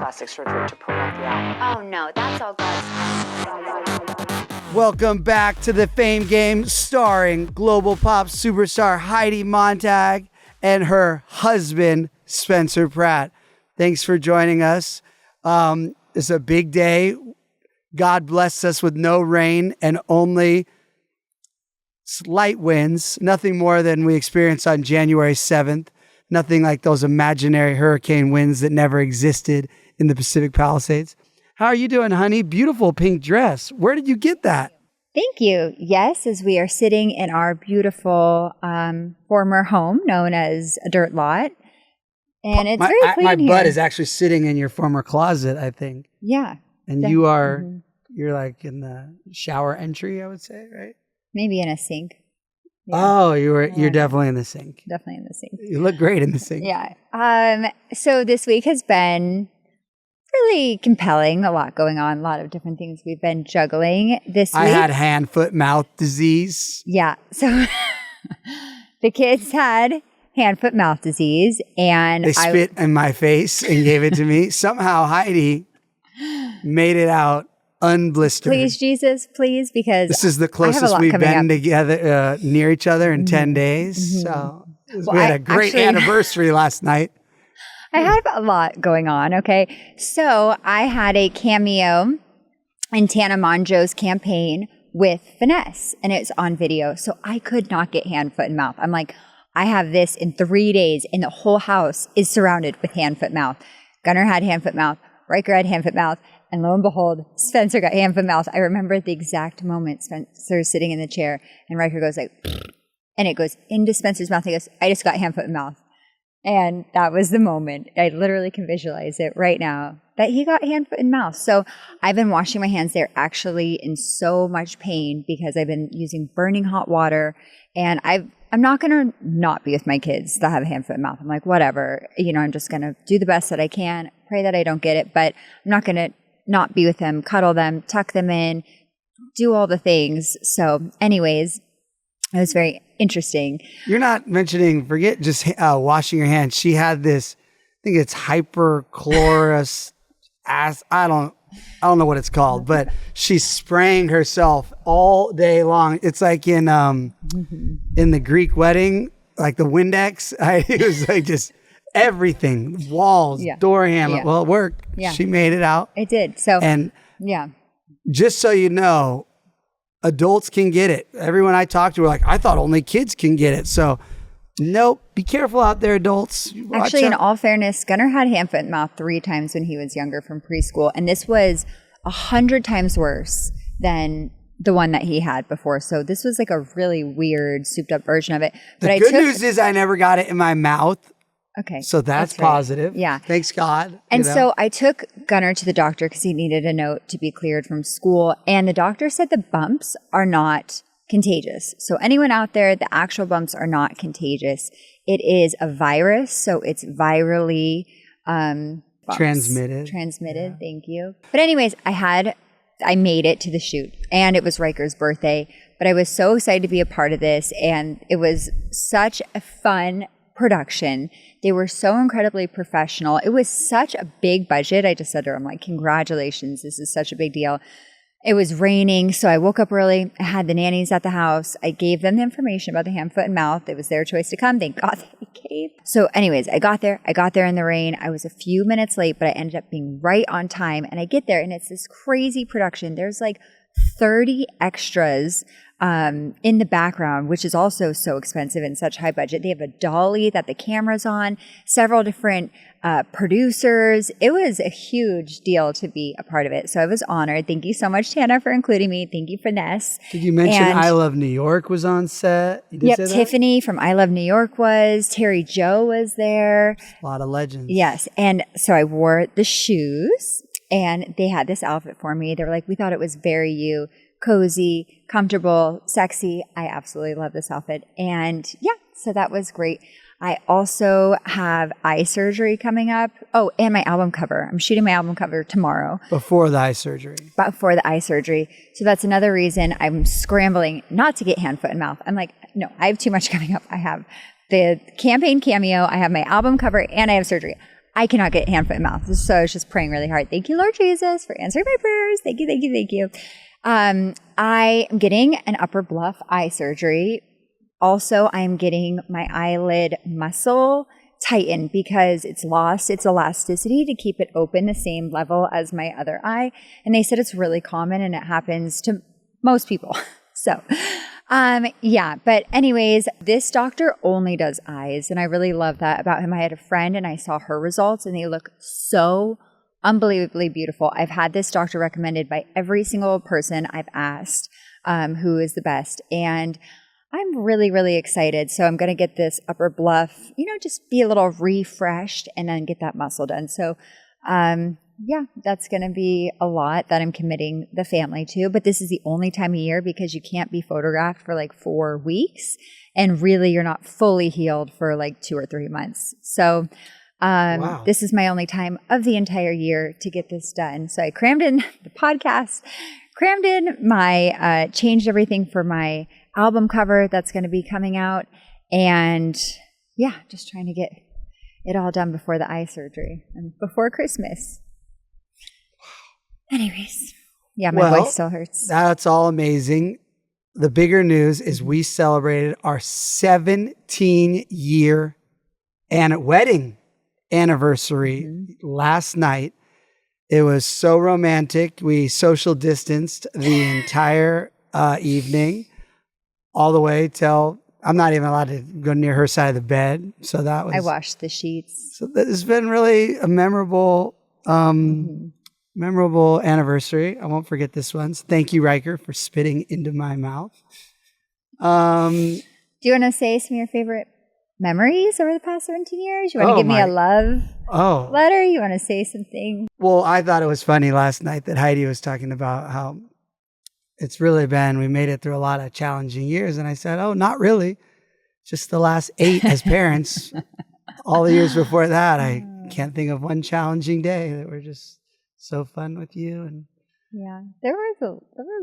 plastic surgery to promote the album. Oh no, that's all God's. Welcome back to the Fame Game, starring global pop superstar Heidi Montag and her husband, Spencer Pratt. Thanks for joining us. It's a big day. God blessed us with no rain and only slight winds, nothing more than we experienced on January 7th. Nothing like those imaginary hurricane winds that never existed in the Pacific Palisades. How are you doing, honey? Beautiful pink dress. Where did you get that? Thank you. Yes, as we are sitting in our beautiful former home known as a dirt lot. And it's very clean my here. butt is actually sitting in your former closet, I think. Yeah. And you are, you're like in the shower entry, I would say, right? Maybe in a sink. Yeah. Oh, you're definitely in the sink. Definitely in the sink. You look great in the sink. Yeah. So this week has been really compelling. A lot going on. A lot of different things we've been juggling this week. I had hand, foot, mouth disease. Yeah. So the kids had hand, foot, mouth disease, and they spit in my face and gave it to me. Somehow Heidi made it out unblistered. Please, Jesus, please, because this is the closest we've been together near each other in 10 days. So we had a great anniversary last night. I have a lot going on. Okay. So I had a cameo in Tana Mongeau's campaign with Finesse, and it's on video. So I could not get hand, foot, and mouth. I'm like, I have this in 3 days, and the whole house is surrounded with hand, foot, mouth. Gunnar had hand, foot, mouth. Riker had hand, foot, mouth. And lo and behold, Spencer got hand, foot, mouth. I remember the exact moment Spencer's sitting in the chair, and Riker goes like, and it goes into Spencer's mouth. He goes, I just got hand, foot, and mouth. And that was the moment. I literally can visualize it right now that he got hand, foot, and mouth. So I've been washing my hands. They're actually in so much pain because I've been using burning hot water, and I'm not going to not be with my kids that have hand, foot, and mouth. I'm like, whatever, I'm just going to do the best that I can, pray that I don't get it, but I'm not going to not be with them, cuddle them, tuck them in, do all the things. So anyways, it was very interesting. You're not mentioning, forget just washing your hands. She had this, I think it's hyperchlorous I don't know what it's called, but she's spraying herself all day long. It's like in the Greek wedding, like the Windex. It was like just everything, walls, door handle. Yeah. Well, it worked. Yeah. She made it out. It did. So, and just so you know, adults can get it. Everyone I talked to were like, I thought only kids can get it. So, nope. Be careful out there, adults. Actually, in all fairness, Gunnar had hand, foot, and mouth 3 times when he was younger from preschool. And this was 100 times worse than the one that he had before. So this was like a really weird, souped up version of it. But the good news is I never got it in my mouth. Okay. So that's positive. Yeah. Thanks, God. And so I took Gunnar to the doctor because he needed a note to be cleared from school. And the doctor said the bumps are not contagious. So anyone out there, the actual bumps are not contagious. It is a virus. So it's virally transmitted. Yeah. Thank you. But anyways, I made it to the shoot, and it was Riker's birthday. But I was so excited to be a part of this. And it was such a fun production. They were so incredibly professional. It was such a big budget. I just said to her, I'm like, congratulations. This is such a big deal. It was raining, so I woke up early. I had the nannies at the house. I gave them the information about the hand, foot, and mouth. It was their choice to come. Thank God they came. So anyways, I got there. I got there in the rain. I was a few minutes late, but I ended up being right on time. And I get there, and it's this crazy production. There's like 30 extras in the background, which is also so expensive and such high budget. They have a dolly that the camera's on, several different producers. It was a huge deal to be a part of it. So I was honored. Thank you so much, Tana, for including me. Thank you, Finesse. Did you mention I Love New York was on set? Yep, Tiffany from I Love New York was. Terry Joe was there. A lot of legends. Yes. And so I wore the shoes, and they had this outfit for me. They were like, we thought it was very you. Cozy, comfortable, sexy. I absolutely love this outfit. And yeah, so that was great. I also have eye surgery coming up. Oh, and my album cover. I'm shooting my album cover tomorrow. Before the eye surgery. Before the eye surgery. So that's another reason I'm scrambling not to get hand, foot, and mouth. I'm like, no, I have too much coming up. I have the campaign cameo. I have my album cover, and I have surgery. I cannot get hand, foot, and mouth. So I was just praying really hard. Thank you, Lord Jesus, for answering my prayers. Thank you, thank you, thank you. I am getting an upper bluff eye surgery. Also, I'm getting my eyelid muscle tightened because it's lost its elasticity to keep it open the same level as my other eye. And they said it's really common and it happens to most people. So, yeah. But anyways, this doctor only does eyes. And I really love that about him. I had a friend and I saw her results and they look so unbelievably beautiful. I've had this doctor recommended by every single person I've asked, who is the best. And I'm really, really excited. So I'm going to get this upper bluff, just be a little refreshed and then get that muscle done. So, yeah, that's going to be a lot that I'm committing the family to. But this is the only time of year because you can't be photographed for like 4 weeks. And really, you're not fully healed for like 2 or 3 months. So wow. This is my only time of the entire year to get this done. So I crammed in the podcast, crammed in my, changed everything for my album cover that's going to be coming out. And yeah, just trying to get it all done before the eye surgery and before Christmas. Anyways, yeah, my voice still hurts. That's all amazing. The bigger news is we celebrated our 17-year wedding anniversary last night. It was so romantic. We social distanced the entire evening, all the way till I'm not even allowed to go near her side of the bed. So that was. I washed the sheets. So it's been really a memorable anniversary. I won't forget this one. So thank you, Riker, for spitting into my mouth. Do you want to say some of your favorite memories over the past 17 years? You want to give me a love letter? You want to say something? Well, I thought it was funny last night that Heidi was talking about how it's really been, we made it through a lot of challenging years. And I said, oh, not really. Just the last 8 as parents. All the years before that, I can't think of one challenging day that were just so fun with you. And yeah, there was a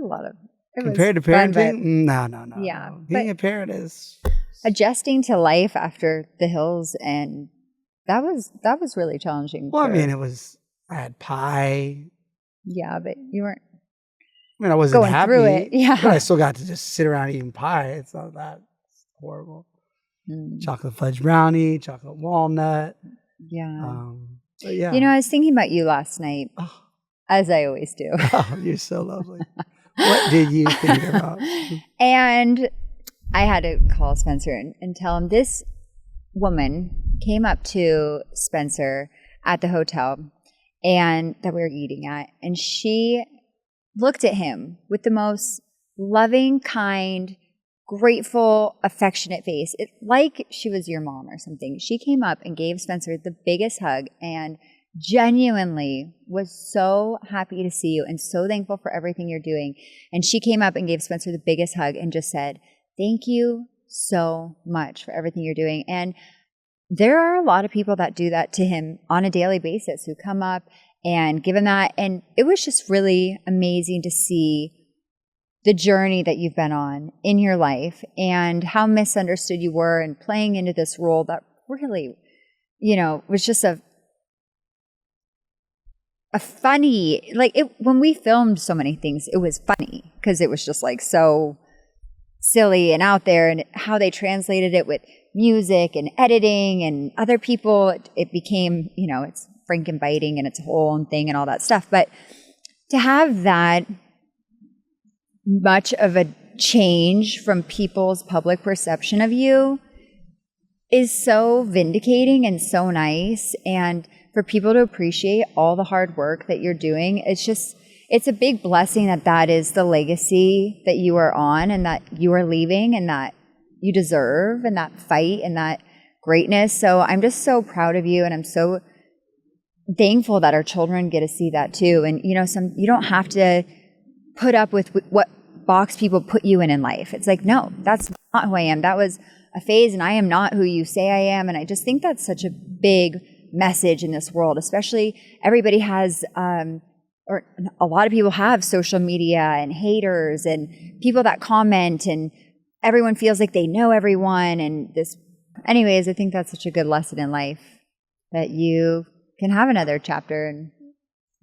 lot of compared to parenting. No. Yeah, being a parent is adjusting to life after the hills, and that was really challenging. Well, I mean, I had pie. Yeah, but you weren't. I mean, I wasn't going happy. Through it. Yeah, but I still got to just sit around eating pie. It's not that horrible. Chocolate fudge brownie, chocolate walnut. Yeah. Yeah. I was thinking about you last night, as I always do. Oh, you're so lovely. What did you think about? And I had to call Spencer and tell him this woman came up to Spencer at the hotel and that we were eating at, and she looked at him with the most loving, kind, grateful, affectionate face. It, like she was your mom or something. She came up and gave Spencer the biggest hug and genuinely was so happy to see you and so thankful for everything you're doing. And she came up and gave Spencer the biggest hug and just said, thank you so much for everything you're doing. And there are a lot of people that do that to him on a daily basis, who come up and give him that. And it was just really amazing to see the journey that you've been on in your life and how misunderstood you were and playing into this role that really, was just a funny, when we filmed so many things, it was funny because it was just like so silly and out there, and how they translated it with music and editing and other people, it became, it's Frankenbiting and its whole own thing and all that stuff. But to have that much of a change from people's public perception of you is so vindicating and so nice. And for people to appreciate all the hard work that you're doing, it's a big blessing that is the legacy that you are on and that you are leaving and that you deserve, and that fight and that greatness. So I'm just so proud of you, and I'm so thankful that our children get to see that too. And you don't have to put up with what box people put you in life. It's like, no, that's not who I am. That was a phase, and I am not who you say I am. And I just think that's such a big message in this world, especially everybody has, or a lot of people have social media and haters and people that comment, and everyone feels like they know everyone. And anyways, I think that's such a good lesson in life, that you can have another chapter. And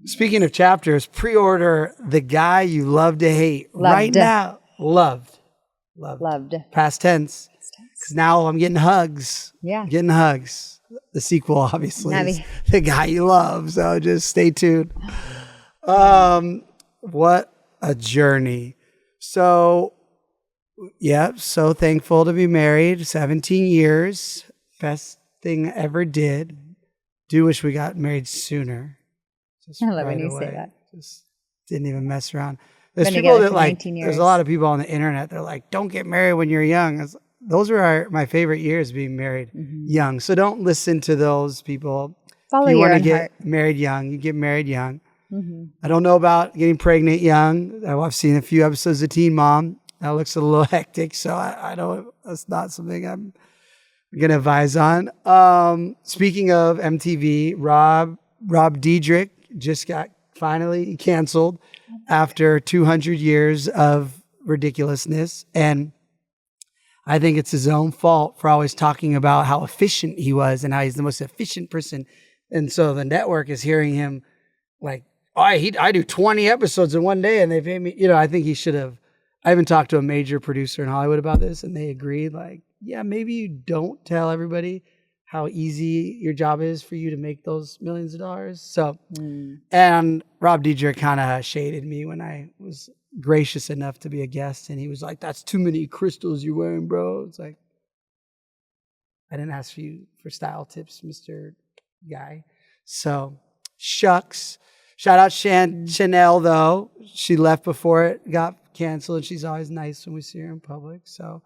Speaking of chapters, pre-order The Guy You Love to Hate Loved. right now. Loved. Past tense. Because now I'm getting hugs. Yeah. Getting hugs. The sequel, obviously, is Maybe. The Guy You Love. So just stay tuned. What a journey. So, yeah, so thankful to be married. 17 years. Best thing I ever did. Do wish we got married sooner. Just I love right when you say away. that. Just didn't even mess around. There's Been people together that for like, 19 there's years. a lot of people on the internet. They're like, don't get married when you're young. Those are my favorite years, being married young. So don't listen to those people. Follow if you your want own to get heart. married young, you get married young. I don't know about getting pregnant young. I've seen a few episodes of Teen Mom. That looks a little hectic. So I don't, that's not something I'm going to advise on. Speaking of MTV, Rob Diedrich just got finally canceled after 200 years of ridiculousness. And I think it's his own fault for always talking about how efficient he was and how he's the most efficient person. And so the network is hearing him like, oh, I do 20 episodes in one day and they pay me. You know, I think he should have. I even talked to a major producer in Hollywood about this and they agreed like, yeah, maybe you don't tell everybody how easy your job is for you to make those millions of dollars. So, and Rob Diedrich kind of shaded me when I was gracious enough to be a guest. And he was like, that's too many crystals you're wearing, bro. It's like, I didn't ask you for style tips, Mr. Guy. So, shucks. Shout out Chanel, though. She left before it got canceled. And she's always nice when we see her in public. So,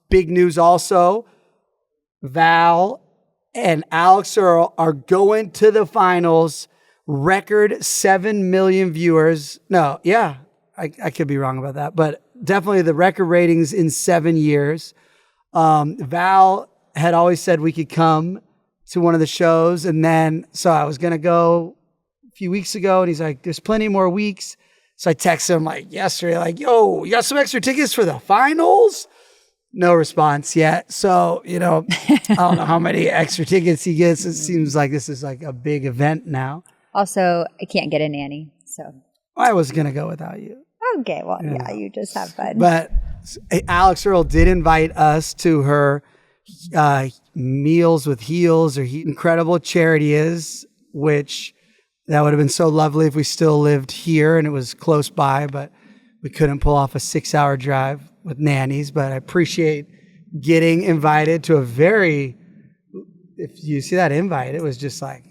big news also. Val and Alex Earl are going to the finals. Record 7 million viewers. No, yeah, I could be wrong about that, but definitely the record ratings in 7 years. Val had always said we could come to one of the shows, and then so I was gonna go a few weeks ago, and he's like, "There's plenty more weeks." So I texted him like yesterday, like, "Yo, you got some extra tickets for the finals?" No response yet. So, you know, I don't know how many extra tickets he gets. It seems like this is like a big event now. Also, I can't get a nanny, so. I was going to go without you. Okay, well, yeah, you just have fun. But Alex Earl did invite us to her Meals with Heels or incredible charity is, which that would have been so lovely if we still lived here and it was close by, but we couldn't pull off a 6-hour drive with nannies. But I appreciate getting invited to a very, if you see that invite, it was just like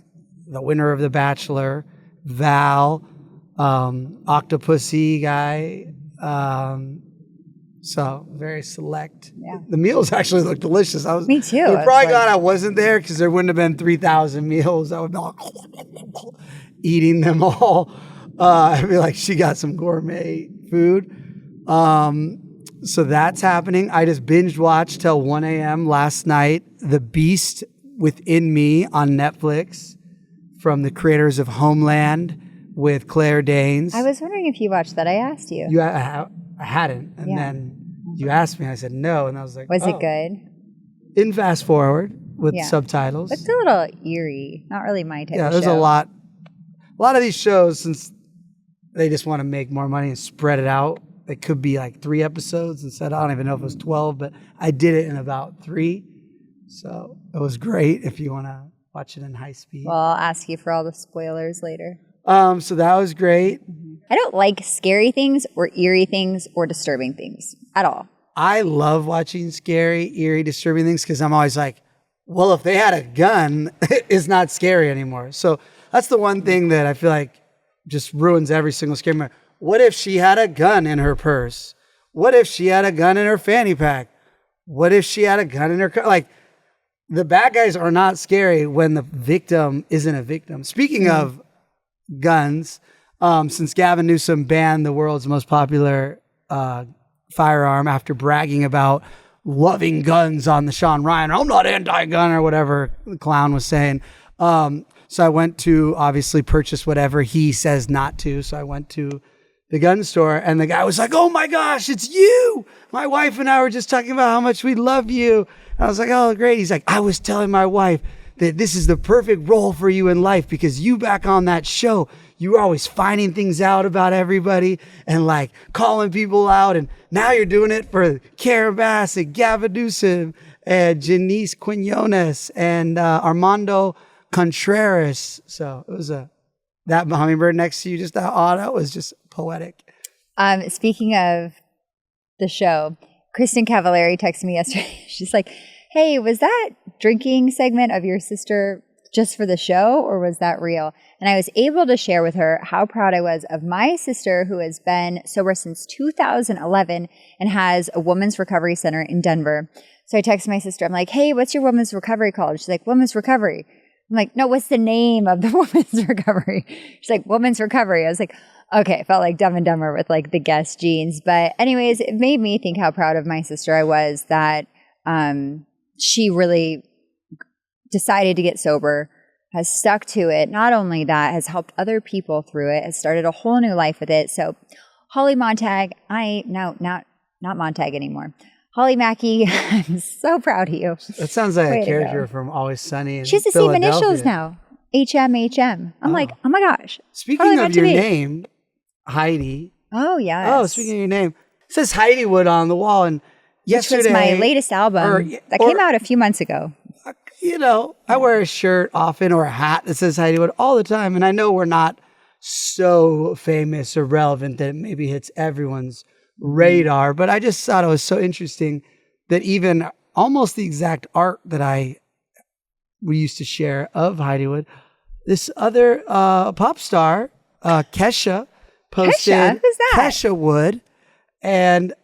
the winner of The Bachelor, Val, Octopussy guy. So very select. Yeah. The meals actually look delicious. Me too. They're probably glad I wasn't there because there wouldn't have been 3,000 meals. I would be like eating them all. I'd be like, she got some gourmet food. So that's happening. I just binge watched till 1 a.m. last night, The Beast Within Me on Netflix from the creators of Homeland with Claire Danes. I was wondering if you watched that. I asked you. I hadn't. And then you asked me. I said no. And I was like, Was it good? In fast forward with Yeah. subtitles. It's a little eerie. Not really my type of show. Yeah, there's a lot of these shows, since they just want to make more money and spread it out. It could be like 3 episodes instead. I don't even know if it was 12, but I did it in about 3. So it was great if you want to watch it in high speed. Well, I'll ask you for all the spoilers later. So that was great. I don't like scary things or eerie things or disturbing things at all. I love watching scary, eerie, disturbing things because I'm always like, well, if they had a gun, it's not scary anymore. So that's the one thing that I feel like just ruins every single scary movie. What if she had a gun in her purse? What if she had a gun in her fanny pack? What if she had a gun in her car? Like, the bad guys are not scary when the victim isn't a victim. Speaking of guns, since Gavin Newsom banned the world's most popular firearm after bragging about loving guns on the Sean Ryan, I'm not anti-gun or whatever the clown was saying. So I went to obviously purchase whatever he says not to. So I went to the gun store and the guy was like, oh my gosh, it's you. My wife and I were just talking about how much we love you. And I was like, oh, great. He's like, I was telling my wife that this is the perfect role for you in life because you back on that show, you were always finding things out about everybody and like calling people out. And now you're doing it for Karen Bass and Gavin Newsom and Janice Quinones and Armando Contreras. So it was that hummingbird next to you, just that auto was just poetic. Speaking of the show, Kristin Cavallari texted me yesterday. She's like, hey, was that drinking segment of your sister just for the show or was that real? And I was able to share with her how proud I was of my sister who has been sober since 2011 and has a women's recovery center in Denver. So I texted my sister. I'm like, hey, what's your women's recovery called? She's like, Women's Recovery. I'm like, no, what's the name of the women's recovery? She's like, Women's Recovery. I was like, okay, it felt like Dumb and Dumber with like the Guess jeans. But anyways, it made me think how proud of my sister I was that she really decided to get sober, has stuck to it. Not only that, has helped other people through it, has started a whole new life with it. So Holly Montag, not Montag anymore. Holly Mackey, I'm so proud of you. That sounds like a character from Always Sunny in She has the same initials now. HM. I'm like, oh my gosh. Speaking of your name, Heidi. Oh, yes. Oh, speaking of your name. It says Heidi Wood on the wall. And yesterday. Which was my latest album that came out a few months ago. You know, I wear a shirt often or a hat that says Heidi Wood all the time. And I know we're not so famous or relevant that it maybe hits everyone's radar, but I just thought it was so interesting that even almost the exact art that we used to share of Heidi Wood, this other pop star, Kesha, posted Kesha? Who's that? Kesha Wood, and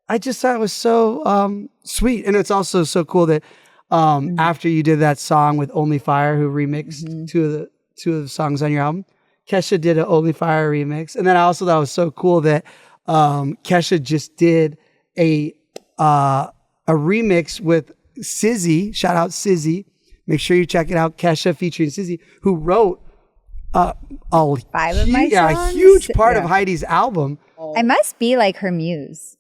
I just thought it was so sweet. And it's also so cool that after you did that song with Only Fire, who remixed two of the songs on your album, Kesha did an Only Fire remix. And then I also thought it was so cool that Kesha just did a remix with Sizzy. Shout out Sizzy. Make sure you check it out. Kesha featuring Sizzy, who wrote Five of my songs? a huge part of Heidi's album. I must be like her muse.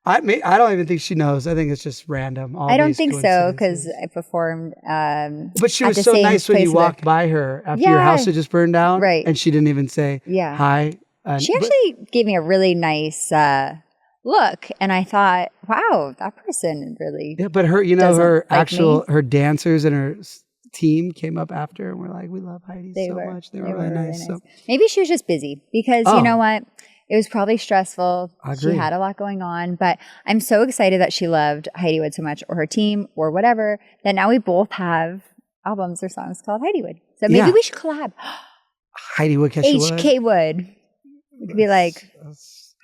I don't even think she knows. I think it's just random. I don't think so because I performed. But she was so nice when you walked by her after your house had just burned down, right? And she didn't even say hi. She actually gave me a really nice look, and I thought, "Wow, that person really." Yeah, but her dancers and her team came up after, and were like, "We love Heidi so much." They were really nice. So maybe she was just busy because you know what. It was probably stressful. I agree. She had a lot going on, but I'm so excited that she loved Heidi Wood so much, or her team, or whatever, that now we both have albums or songs called Heidi Wood. So maybe we should collab. Heidi Wood, Kesha Wood. HK Wood. It could be like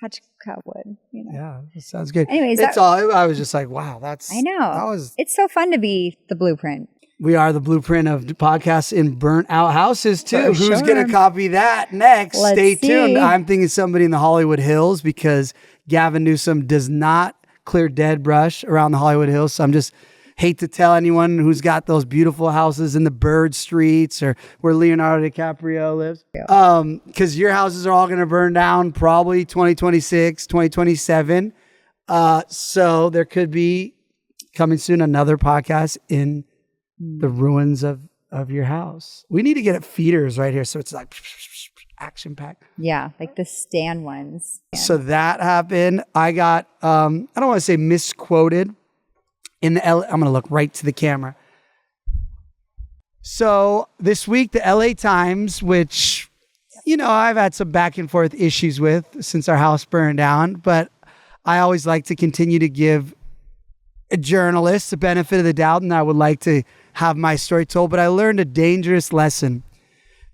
HK Wood. You know? Yeah, that sounds good. Anyways, I was just like, wow, I know. It's so fun to be the blueprint. We are the blueprint of podcasts in burnt out houses too. For Who's going to copy that next? Stay tuned. I'm thinking somebody in the Hollywood Hills because Gavin Newsom does not clear dead brush around the Hollywood Hills. So I'm just hate to tell anyone who's got those beautiful houses in the Bird Streets or where Leonardo DiCaprio lives. Because your houses are all going to burn down probably 2026, 2027. So there could be coming soon another podcast in the ruins of your house. We need to get feeders right here so it's like action packed. Yeah, like the Stan ones. Yeah. So that happened. I got I don't want to say misquoted in the I'm going to look right to the camera. So this week the LA Times, which I've had some back and forth issues with since our house burned down, but I always like to continue to give a journalist the benefit of the doubt, and I would like to have my story told, but I learned a dangerous lesson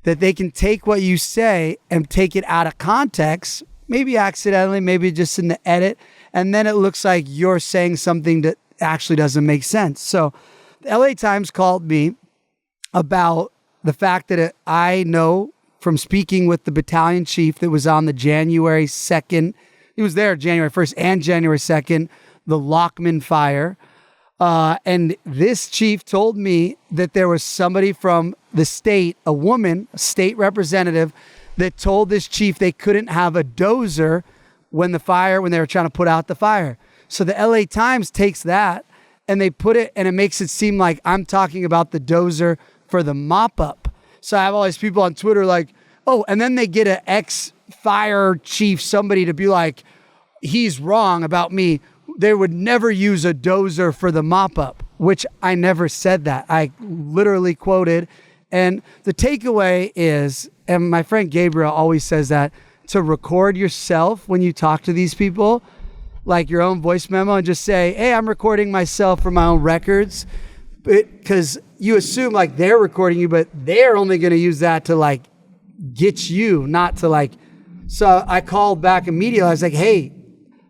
that they can take what you say and take it out of context, maybe accidentally, maybe just in the edit, and then it looks like you're saying something that actually doesn't make sense. So the LA Times called me about the fact that I know from speaking with the battalion chief that was on the January 2nd, he was there January 1st and January 2nd, the Lockman fire. And this chief told me that there was somebody from the state, a woman, a state representative, that told this chief they couldn't have a dozer when they were trying to put out the fire. So the LA Times takes that and they put it, and it makes it seem like I'm talking about the dozer for the mop up. So I have all these people on Twitter like, oh, and then they get an ex-fire chief, somebody to be like, he's wrong about me. They would never use a dozer for the mop up, which I never said that. I literally quoted. And the takeaway is, and my friend Gabriel always says that, to record yourself when you talk to these people, like your own voice memo, and just say, hey, I'm recording myself for my own records. Because you assume like they're recording you, but they're only going to use that to like get you, not to like. So I called back immediately. I was like, hey,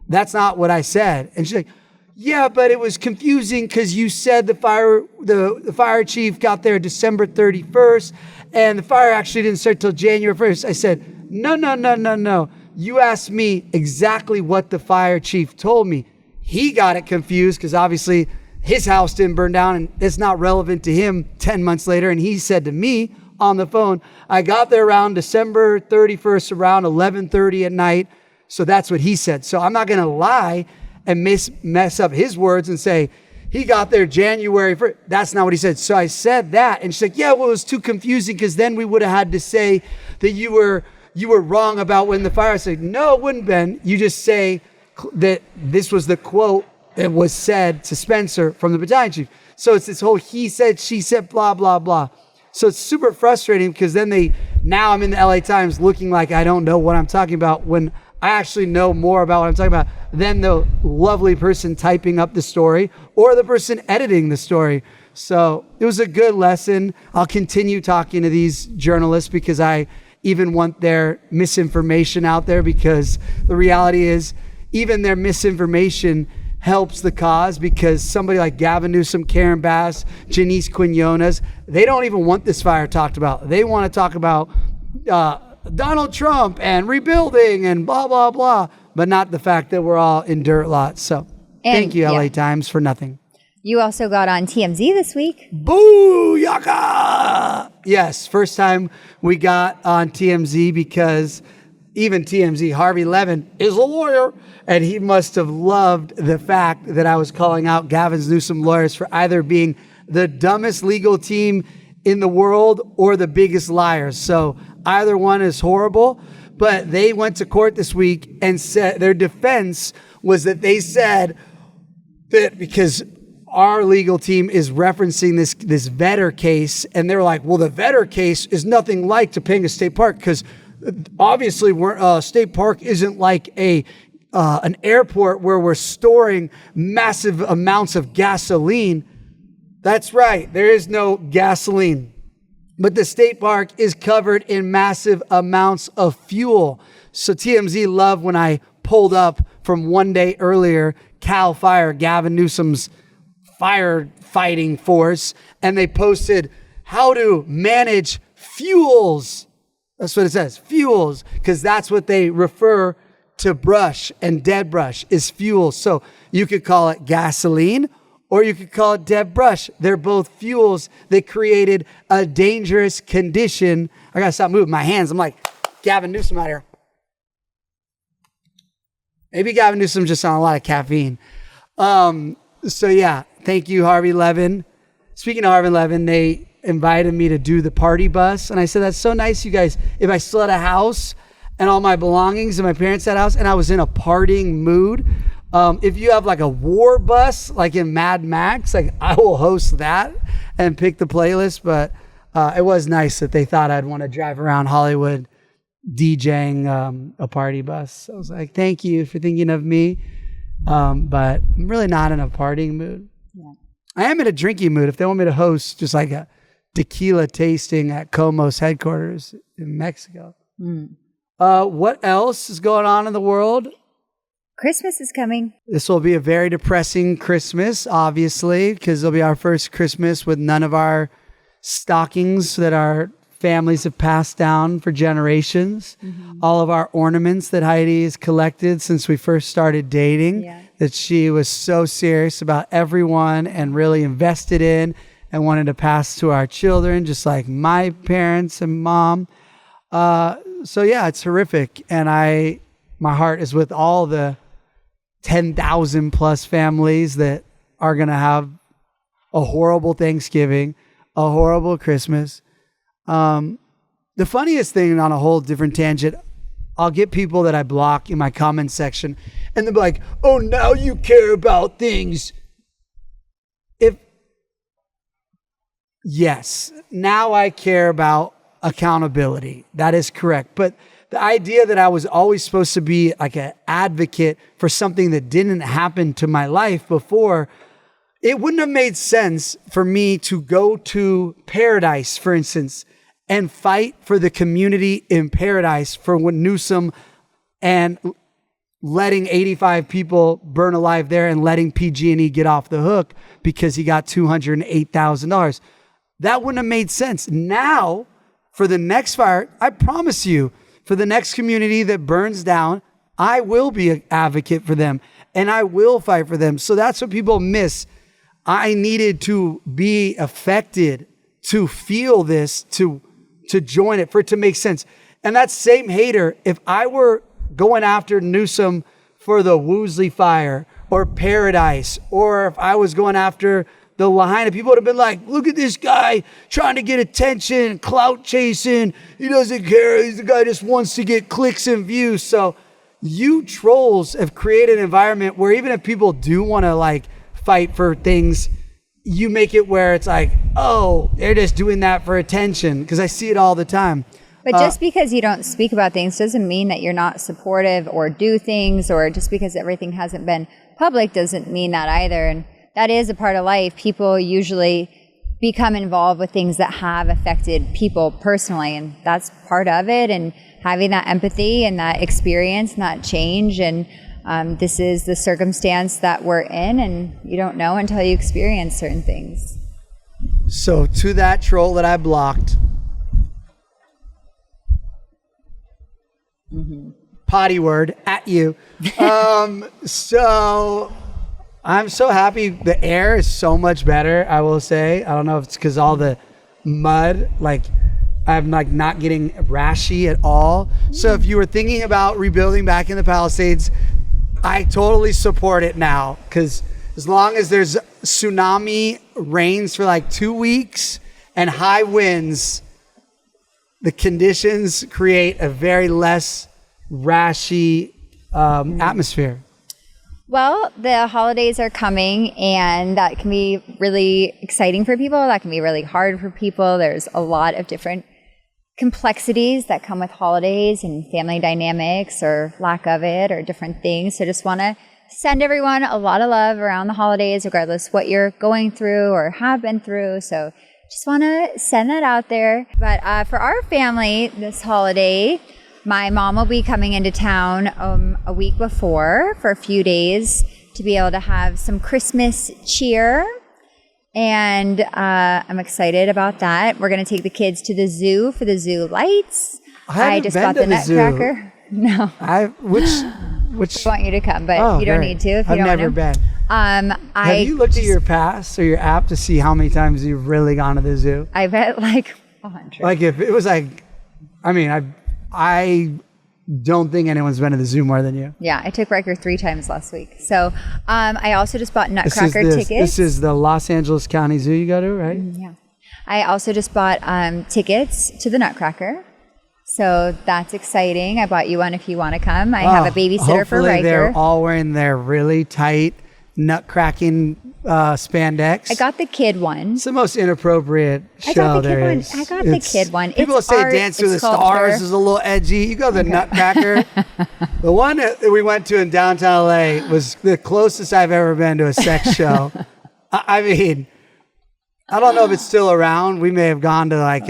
that's not what I said. And she's like, yeah, but it was confusing because you said the fire chief got there December 31st and the fire actually didn't start till January 1st. I said, no. You asked me exactly what the fire chief told me. He got it confused because obviously his house didn't burn down and it's not relevant to him 10 months later. And he said to me on the phone, I got there around December 31st, around 11:30 at night. So that's what he said. So I'm not going to lie and mess up his words and say, he got there January 1st. That's not what he said. So I said that. And she's like, yeah, well, it was too confusing because then we would have had to say that you were wrong about when the fire. I said, no, it wouldn't have been. You just say that this was the quote that was said to Spencer from the battalion chief. So it's this whole he said, she said, blah, blah, blah. So it's super frustrating because then now I'm in the LA Times looking like I don't know what I'm talking about when I actually know more about what I'm talking about than the lovely person typing up the story or the person editing the story. So it was a good lesson. I'll continue talking to these journalists because I even want their misinformation out there, because the reality is even their misinformation helps the cause, because somebody like Gavin Newsom, Karen Bass, Janice Quinones, they don't even want this fire talked about. They want to talk about Donald Trump and rebuilding and blah, blah, blah, but not the fact that we're all in dirt lots. So thank you, LA Times, for nothing. You also got on TMZ this week. Booyaka! Yes, first time we got on TMZ, because even TMZ, Harvey Levin is a lawyer, and he must have loved the fact that I was calling out Gavin Newsom lawyers for either being the dumbest legal team in the world or the biggest liars. So either one is horrible, but they went to court this week and said their defense was that they said that because our legal team is referencing this Vetter case, and they're like, well, the Vetter case is nothing like Topanga State Park, because obviously State Park isn't like an airport where we're storing massive amounts of gasoline. That's right, there is no gasoline. But the state park is covered in massive amounts of fuel. So TMZ loved when I pulled up from one day earlier, Cal Fire, Gavin Newsom's firefighting force, and they posted how to manage fuels. That's what it says, fuels, because that's what they refer to brush, and dead brush is fuel. So you could call it gasoline, or you could call it dead brush. They're both fuels that created a dangerous condition. I gotta stop moving my hands. I'm like Gavin Newsom out here. Maybe Gavin Newsom just on a lot of caffeine. So yeah, thank you, Harvey Levin. Speaking of Harvey Levin, they invited me to do the party bus. And I said, that's so nice, you guys. If I still had a house and all my belongings and my parents had a house and I was in a partying mood, if you have like a war bus, like in Mad Max, like I will host that and pick the playlist. But it was nice that they thought I'd want to drive around Hollywood DJing a party bus. I was like, thank you for thinking of me. But I'm really not in a partying mood. Yeah. I am in a drinking mood. If they want me to host just like a tequila tasting at Como's headquarters in Mexico. What else is going on in the world? Christmas is coming. This will be a very depressing Christmas, obviously, because it'll be our first Christmas with none of our stockings that our families have passed down for generations. Mm-hmm. All of our ornaments that Heidi has collected since we first started dating, that she was so serious about everyone and really invested in and wanted to pass to our children, just like my parents and mom. So yeah, it's horrific. And my heart is with all the 10,000 plus families that are going to have a horrible Thanksgiving, a horrible Christmas. The funniest thing, on a whole different tangent, I'll get people that I block in my comment section, and they'll be like, oh, now you care about things. Yes, now I care about accountability. That is correct. But the idea that I was always supposed to be like an advocate for something that didn't happen to my life before, it wouldn't have made sense for me to go to Paradise, for instance, and fight for the community in Paradise for Newsom and letting 85 people burn alive there and letting PG&E get off the hook because he got $208,000. That wouldn't have made sense. Now, for the next fire, I promise you, for the next community that burns down, I will be an advocate for them and I will fight for them. So that's what people miss. I needed to be affected to feel this, to join it, for it to make sense. And that same hater, if I were going after Newsom for the Woolsey fire or Paradise, or if I was going after the Lahaina, people would have been like, look at this guy trying to get attention, clout chasing. He doesn't care. He's the guy just wants to get clicks and views. So you trolls have created an environment where even if people do want to like fight for things, you make it where it's like, oh, they're just doing that for attention, because I see it all the time. But just because you don't speak about things doesn't mean that you're not supportive or do things, or just because everything hasn't been public doesn't mean that either. And that is a part of life. People usually become involved with things that have affected people personally, and that's part of it. And having that empathy and that experience and that change, and this is the circumstance that we're in, and you don't know until you experience certain things. So to that troll that I blocked, potty word at you. So I'm so happy. The air is so much better, I will say. I don't know if it's because all the mud, like I'm like not getting rashy at all. So if you were thinking about rebuilding back in the Palisades, I totally support it now, because as long as there's tsunami rains for like 2 weeks and high winds, the conditions create a very less rashy atmosphere. Well, the holidays are coming, and that can be really exciting for people. That can be really hard for people. There's a lot of different complexities that come with holidays and family dynamics or lack of it, or different things. So just want to send everyone a lot of love around the holidays, regardless what you're going through or have been through. So just want to send that out there. But for our family this holiday, my mom will be coming into town a week before for a few days to be able to have some Christmas cheer. And I'm excited about that. We're going to take the kids to the zoo for the zoo lights. I just bought the Nutcracker. No. Which I want you to come, but you don't need to if you don't want to. I've never been. Have you looked at your pass or your app to see how many times you've really gone to the zoo? I bet like 100. Like if it was like, I mean, I don't think anyone's been to the zoo more than you. Yeah, I took Riker 3 times last week. So I also just bought Nutcracker tickets. This is the Los Angeles County Zoo you go to, right? Yeah. I also just bought tickets to the Nutcracker. So that's exciting. I bought you one if you want to come. I have a babysitter for Riker. They're all wearing their really tight nutcracking spandex. I got the kid one. It's the most inappropriate show there is. I got the kid one. People say Dance Through the Stars is a little edgy. You go to the Nutcracker. The one that we went to in downtown LA was the closest I've ever been to a sex show. I mean, I don't know if it's still around. We may have gone to like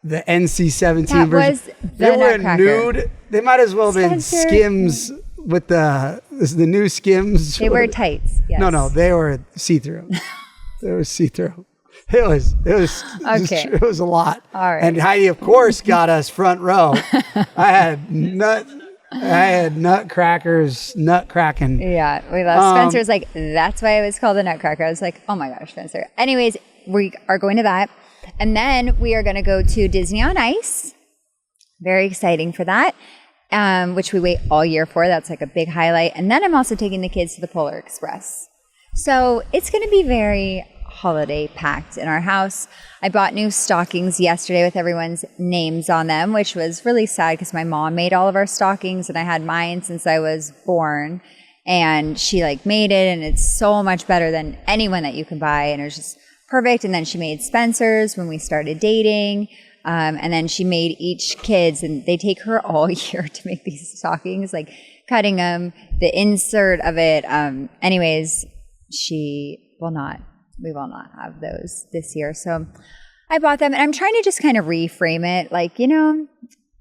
the NC-17 version. They were nude. They might as well have been Skims with the new Skims. They wear tights. Yes. No, they were see-through. They were see-through. It was okay. It was a lot. All right. And Heidi, of course, got us front row. I had nutcrackers, nutcracking. Yeah, we love Spencer's like, that's why it was called the Nutcracker. I was like, oh my gosh, Spencer. Anyways, we are going to that. And then we are going to go to Disney on Ice. Very exciting for that, which we wait all year for. That's like a big highlight. And then I'm also taking the kids to the Polar Express, So it's going to be very holiday packed in our house. I bought new stockings yesterday with everyone's names on them, which was really sad because my mom made all of our stockings and I had mine since I was born. And she like made it, and it's so much better than anyone that you can buy. And it was just perfect. And then she made Spencer's when we started dating. And then she made each kid's, and they take her all year to make these stockings, like cutting them, the insert of it. Anyways, we will not have those this year. So I bought them, and I'm trying to just kind of reframe it. Like, you know,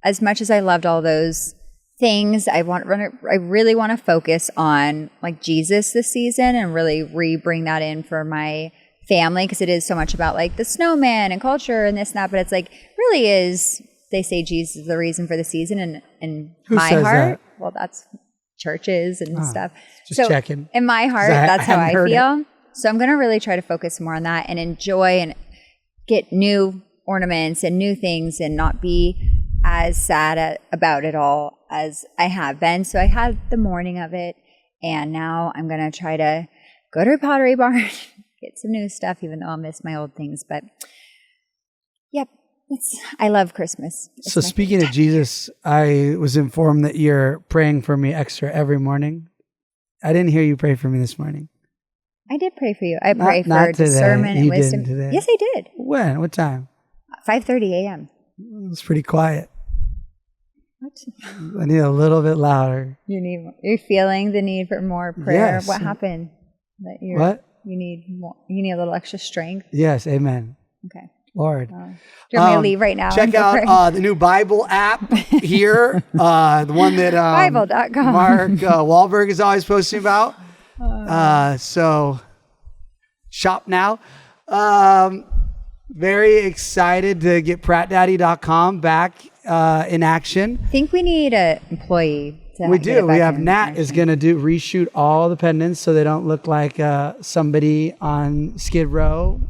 as much as I loved all those things, I really want to focus on like Jesus this season and really bring that in for my family, because it is so much about like the snowman and culture and this and that, but it's like really is, they say Jesus is the reason for the season, and Who my says heart, that? well, that's churches and stuff. Just checking. In my heart, that's how I heard feel. So I'm going to really try to focus more on that and enjoy and get new ornaments and new things and not be as sad about it all as I have been. So I had the morning of it, and now I'm going to try to go to a Pottery Barn, get some new stuff, even though I'll miss my old things. But yep, I love Christmas. So speaking of Jesus, I was informed that you're praying for me extra every morning. I didn't hear you pray for me this morning. I did pray for you. I pray for discernment and wisdom. Yes, I did. When? What time? 5:30 a.m. It's pretty quiet. What? I need a little bit louder. You're feeling the need for more prayer. Yes. What happened? What? You need more. You need a little extra strength. Yes, amen. Okay. Lord. Do you want me to leave right now? Check out the new Bible app here, the one that Bible.com. Mark Wahlberg is always posting about. So shop now. Very excited to get PrattDaddy.com back in action. I think we need an employee. We do. We have Nat is going to reshoot all the pendants so they don't look like somebody on Skid Row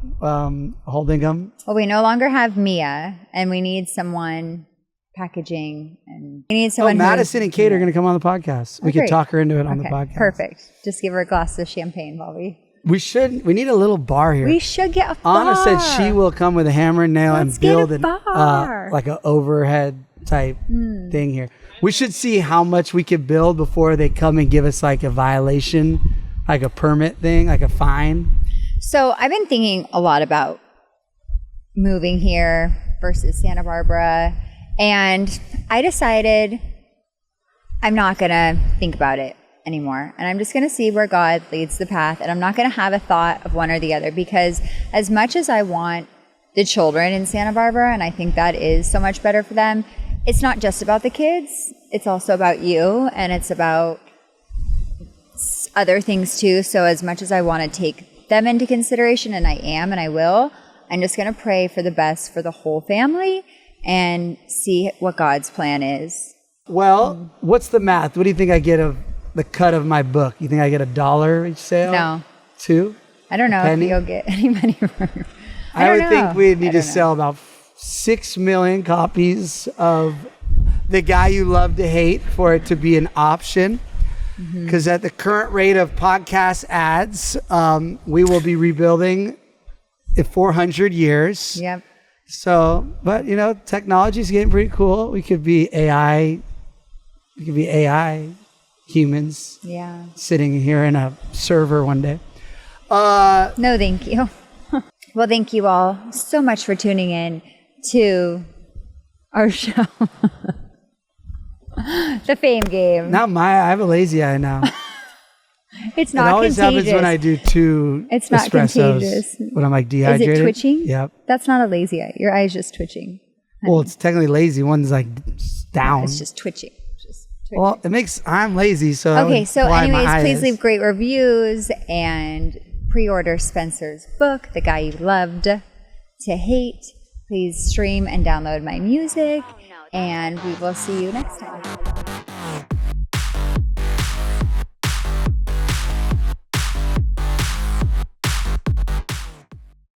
holding them. Well, we no longer have Mia, and we need someone packaging, and we need someone. Madison and Kate are going to come on the podcast. We could talk her into it on the podcast. Perfect. Just give her a glass of champagne while we. We need a little bar here. We should get a bar. Anna said she will come with a hammer and nail and build like an overhead type thing here. We should see how much we could build before they come and give us like a violation, like a permit thing, like a fine. So I've been thinking a lot about moving here versus Santa Barbara, and I decided I'm not going to think about it anymore. And I'm just going to see where God leads the path. And I'm not going to have a thought of one or the other, because as much as I want the children in Santa Barbara, and I think that is so much better for them, it's not just about the kids. It's also about you, and it's about other things too. So as much as I want to take them into consideration, and I am, and I will, I'm just going to pray for the best for the whole family and see what God's plan is. Well, what's the math? What do you think I get of the cut of my book? You think I get $1 each sale? No. $2? I don't know if you'll get any money from it. I would think we need to sell about 6 million copies of The Guy You Love to Hate for it to be an option. Because at the current rate of podcast ads, we will be rebuilding in 400 years. Yep. So, but you know, technology is getting pretty cool. We could be AI. We could be AI humans. Yeah. Sitting here in a server one day. No, thank you. Well, thank you all so much for tuning in to our show. The Fame Game. I have a lazy eye now. It's not contagious. It always happens when I do 2 It's not espressos, contagious. when I'm like dehydrated. Is it twitching? Yep. That's not a lazy eye. Your eye is just twitching. Well, it's technically lazy. One's like down. It's just twitching. Well, I'm lazy, so okay. So, anyways, please leave great reviews and pre-order Spencer's book, The Guy You Loved to Hate. Please stream and download my music, and we will see you next time.